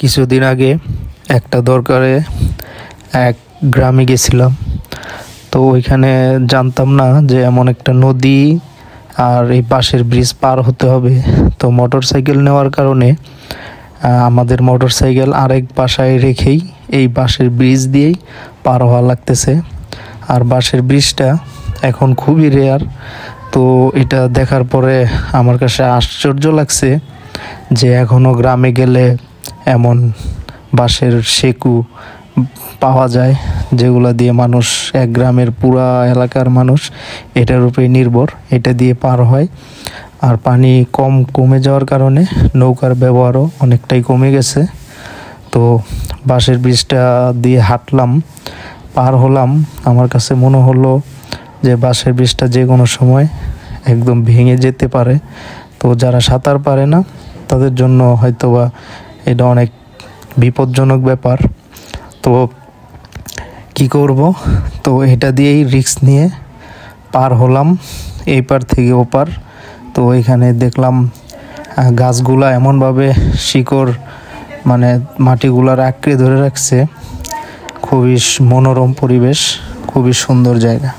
কিছুদিন আগে একটা দরকারে এক গ্রামে গেছিলাম। তো ওইখানে জানতাম না যে এমন একটা নদী আর এই পাশের ব্রিজ পার হতে হবে। তো মোটর সাইকেল নেওয়ার কারণে আমাদের মোটর সাইকেল আরেক বাসায় রেখেই এই বাঁশের ব্রিজ দিয়েই পার হওয়া লাগতেছে। আর বাঁশের ব্রিজটা এখন খুবই রেয়ার। তো এটা দেখার পরে আমার কাছে আশ্চর্য লাগছে যে এখনও গ্রামে গেলে এমন বাঁশের সেতু পাওয়া যায়, যেগুলো দিয়ে মানুষ, এক গ্রামের পুরা এলাকার মানুষ এটার উপরে নির্ভর, এটা দিয়ে পার হয়। আর পানি কমে যাওয়ার কারণে নৌকার ব্যবহারও অনেকটাই কমে গেছে। তো বাঁশের ব্রিজটা দিয়ে হাঁটলাম, পার হলাম। আমার কাছে মনে হলো যে বাঁশের ব্রিজটা যে কোনো সময় একদম ভেঙে যেতে পারে। তো যারা সাঁতার পারে না তাদের জন্য হয়তোবা এটা অনেক বিপজ্জনক ব্যাপার। তো কি করব, তো এটা দিয়েই রিস্ক নিয়ে পার হলাম এই পার থেকে ওপার। তো এখানে দেখলাম গাছগুলা এমনভাবে শিকড় মানে মাটিগুলার আঁকড়ে ধরে রাখছে। খুবই মনোরম পরিবেশ, খুবই সুন্দর জায়গা।